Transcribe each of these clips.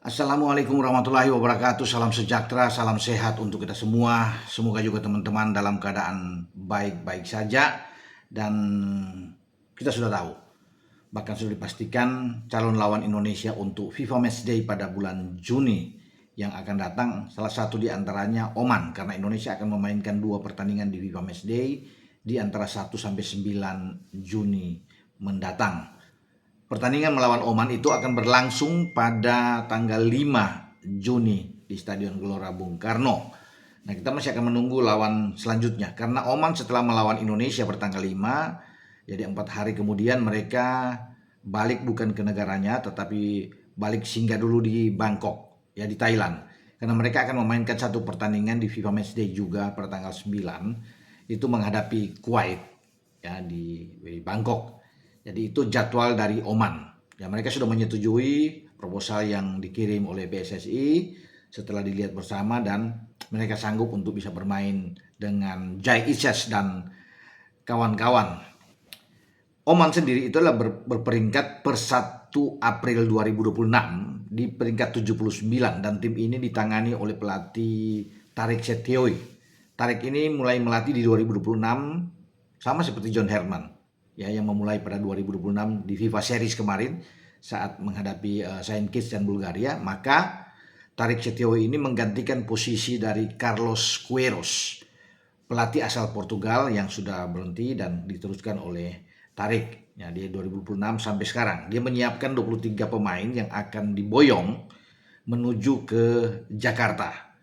Assalamualaikum warahmatullahi wabarakatuh. Salam sejahtera, salam sehat untuk kita semua. Semoga juga teman-teman dalam keadaan baik-baik saja. Dan kita sudah tahu, bahkan sudah dipastikan calon lawan Indonesia untuk FIFA Matchday pada bulan Juni yang akan datang. Salah satu di antaranya Oman, karena Indonesia akan memainkan 2 pertandingan di FIFA Matchday di antara 1 sampai 9 Juni mendatang. Pertandingan melawan Oman itu akan berlangsung pada tanggal 5 Juni di Stadion Gelora Bung Karno. Nah, kita masih akan menunggu lawan selanjutnya. Karena Oman setelah melawan Indonesia bertanggal 5, jadi 4 hari kemudian mereka balik bukan ke negaranya, tetapi balik singgah dulu di Bangkok, ya di Thailand. Karena mereka akan memainkan satu pertandingan di FIFA Matchday juga pada tanggal 9, itu menghadapi Kuwait, ya di Bangkok. Jadi itu jadwal dari Oman. Ya, mereka sudah menyetujui proposal yang dikirim oleh PSSI setelah dilihat bersama dan mereka sanggup untuk bisa bermain dengan Jai Ises dan kawan-kawan. Oman sendiri itu adalah berperingkat per 1 April 2026 di peringkat 79 dan tim ini ditangani oleh pelatih Tarik Setioi. Tarik ini mulai melatih di 2026 sama seperti John Herman, ya, yang memulai pada 2026 di FIFA Series kemarin saat menghadapi Saint Kitts dan Bulgaria. Maka Tarik Setioi ini menggantikan posisi dari Carlos Queiroz, pelatih asal Portugal yang sudah berhenti dan diteruskan oleh Tarik, ya, di 2026 sampai sekarang. Dia menyiapkan 23 pemain yang akan diboyong menuju ke Jakarta,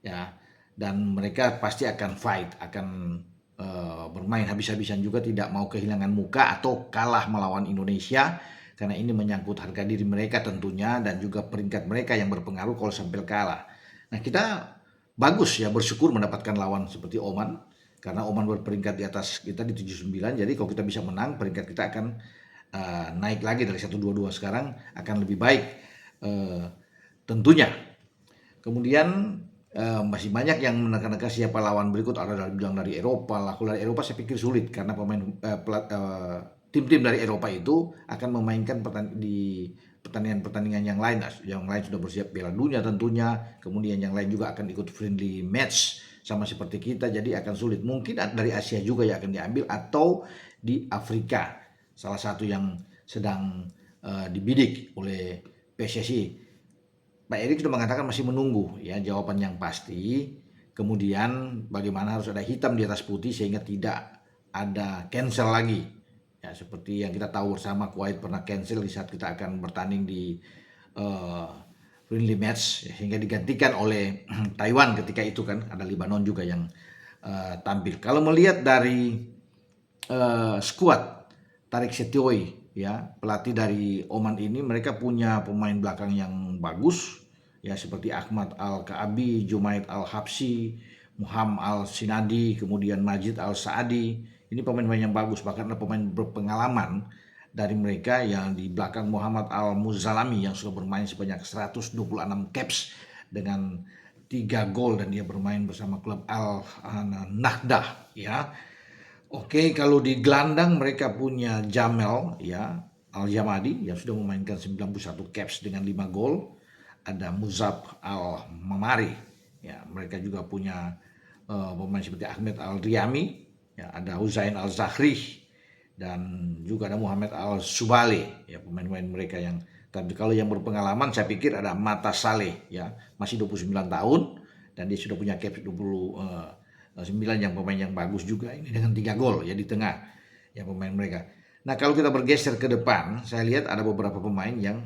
ya, dan mereka pasti akan fight, akan bermain habis-habisan juga, tidak mau kehilangan muka atau kalah melawan Indonesia, karena ini menyangkut harga diri mereka tentunya dan juga peringkat mereka yang berpengaruh kalau sampai kalah. Nah, kita bagus ya, bersyukur mendapatkan lawan seperti Oman, karena Oman berperingkat di atas kita di 79. Jadi kalau kita bisa menang, peringkat kita akan naik lagi dari 122 sekarang, akan lebih baik tentunya. Kemudian masih banyak yang menekan-nekan siapa lawan berikut, ada dari Eropa lah. Kalau dari Eropa saya pikir sulit karena tim-tim dari Eropa itu akan memainkan di pertandingan-pertandingan yang lain. Yang lain sudah bersiap Piala Dunia tentunya, kemudian yang lain juga akan ikut friendly match sama seperti kita, jadi akan sulit. Mungkin dari Asia juga yang akan diambil atau di Afrika, salah satu yang sedang dibidik oleh PSSI. Pak Erik sudah mengatakan masih menunggu ya jawaban yang pasti. Kemudian bagaimana harus ada hitam di atas putih sehingga tidak ada cancel lagi. Ya, seperti yang kita tahu bersama, Kuwait pernah cancel di saat kita akan bertanding di friendly match, sehingga digantikan oleh Taiwan ketika itu kan, ada Lebanon juga yang tampil. Kalau melihat dari skuad Tarik Setioi, ya, pelatih dari Oman ini, mereka punya pemain belakang yang bagus ya, seperti Ahmad Al-Kaabi, Jumaid Al-Habsi, Muhammad Al-Sinadi, kemudian Majid Al-Saadi. Ini pemain-pemain yang bagus, bahkan ada pemain berpengalaman dari mereka yang di belakang Muhammad Al-Muzalami yang sudah bermain sebanyak 126 caps dengan 3 gol dan dia bermain bersama klub Al-Nahdah, ya. Oke, kalau di gelandang mereka punya Jamel, ya, Al-Jamadi yang sudah memainkan 91 caps dengan 5 gol. Ada Muzab Al-Mamari, ya, mereka juga punya pemain seperti Ahmed Al-Riyami, ya, ada Huzain Al-Zahrih dan juga ada Muhammad Al-Subale, ya, pemain-pemain mereka yang, tapi kalau yang berpengalaman saya pikir ada Mata Saleh, ya, masih 29 tahun dan dia sudah punya caps 29, yang pemain yang bagus juga ini dengan 3 gol ya di tengah ya pemain mereka. Nah, kalau kita bergeser ke depan, saya lihat ada beberapa pemain yang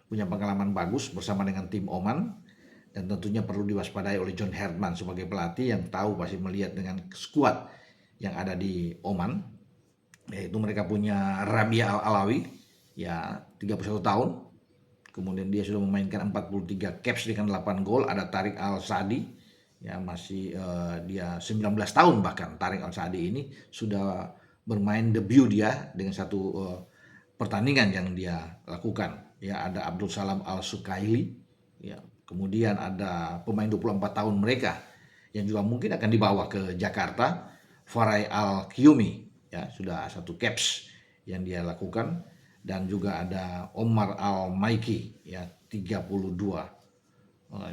punya pengalaman bagus bersama dengan tim Oman dan tentunya perlu diwaspadai oleh John Herman sebagai pelatih yang tahu, pasti melihat dengan skuad yang ada di Oman, yaitu mereka punya Rabia Al-Alawi, ya, 31 tahun. Kemudian dia sudah memainkan 43 caps dengan 8 gol. Ada Tarik Al-Saadi, ya, masih dia 19 tahun, bahkan Tarik Al-Saadi ini sudah bermain debut dia dengan satu pertandingan yang dia lakukan. Ya, ada Abdul Salam Al-Sukaili, ya. Kemudian ada pemain 24 tahun mereka yang juga mungkin akan dibawa ke Jakarta, Farai Al-Qiyumi, ya, sudah 1 caps yang dia lakukan. dan juga ada Omar Al-Maiki ya 32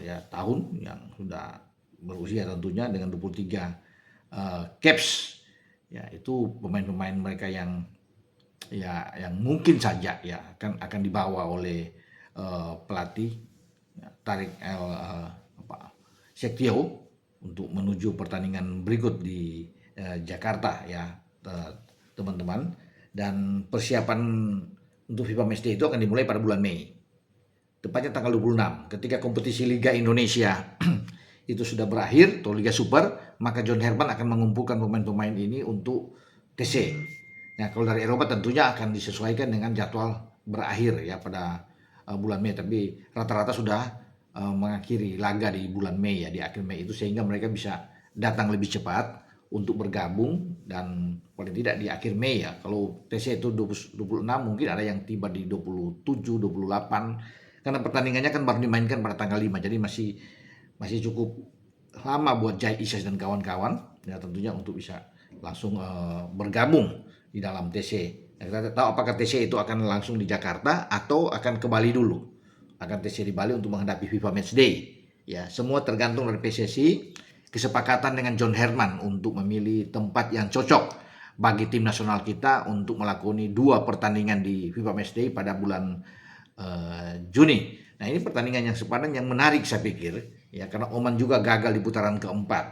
ya tahun yang sudah berusia tentunya dengan 23 caps ya, itu pemain-pemain mereka yang ya yang mungkin saja ya akan dibawa oleh pelatih ya, Tarik El Sektio untuk menuju pertandingan berikut di Jakarta ya teman-teman, dan persiapan untuk FIFA Matchday itu akan dimulai pada bulan Mei, tepatnya tanggal 26 ketika kompetisi Liga Indonesia itu sudah berakhir atau Liga Super, maka John Herman akan mengumpulkan pemain-pemain ini untuk TC. Nah, kalau dari Eropa tentunya akan disesuaikan dengan jadwal berakhir ya pada bulan Mei, tapi rata-rata sudah mengakhiri laga di bulan Mei ya, di akhir Mei itu, sehingga mereka bisa datang lebih cepat untuk bergabung, dan paling tidak di akhir Mei ya. Kalau TC itu 26, mungkin ada yang tiba di 27, 28, karena pertandingannya kan baru dimainkan pada tanggal 5, jadi masih cukup lama buat Jai Isyas dan kawan-kawan ya tentunya untuk bisa langsung bergabung di dalam TC. Nah, kita tahu apakah TC itu akan langsung di Jakarta atau akan ke Bali dulu. Akan TC di Bali untuk menghadapi FIFA Matchday. Ya, semua tergantung dari PSSI, kesepakatan dengan John Herman untuk memilih tempat yang cocok bagi tim nasional kita untuk melakoni 2 pertandingan di FIFA Matchday pada bulan Juni. Nah, ini pertandingan yang sepadan yang menarik saya pikir ya, karena Oman juga gagal di putaran keempat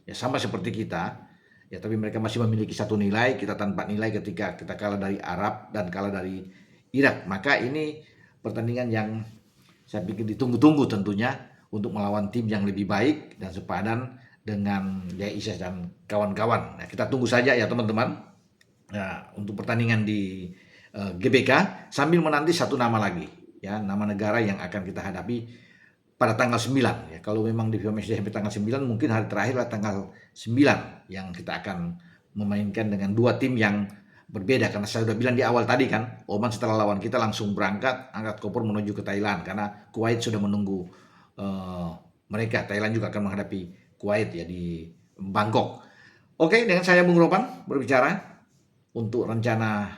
ya, sama seperti kita ya, tapi mereka masih memiliki 1 nilai, kita tanpa nilai ketika kita kalah dari Arab dan kalah dari Irak. Maka ini pertandingan yang saya pikir ditunggu-tunggu tentunya untuk melawan tim yang lebih baik dan sepadan dengan Jai Isyas dan kawan-kawan. Nah, kita tunggu saja ya teman-teman. Nah, untuk pertandingan di GBK sambil menanti 1 nama lagi ya, nama negara yang akan kita hadapi pada tanggal 9 ya. Kalau memang di FIFA Matchday sampai tanggal 9, mungkin hari terakhir lah tanggal 9 yang kita akan memainkan dengan 2 tim yang berbeda, karena saya sudah bilang di awal tadi kan, Oman setelah lawan kita langsung berangkat angkat koper menuju ke Thailand karena Kuwait sudah menunggu mereka. Thailand juga akan menghadapi Kuwait ya di Bangkok. Oke, dengan saya Bung Ropan berbicara untuk rencana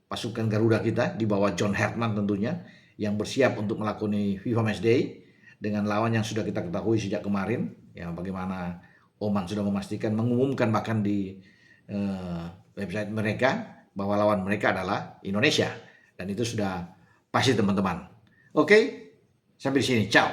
pasukan Garuda kita di bawah John Herman tentunya, yang bersiap untuk melakoni FIFA Matchday dengan lawan yang sudah kita ketahui sejak kemarin ya, bagaimana Oman sudah memastikan, mengumumkan bahkan di website mereka bahwa lawan mereka adalah Indonesia, dan itu sudah pasti teman-teman. Oke, sampai di sini, ciao.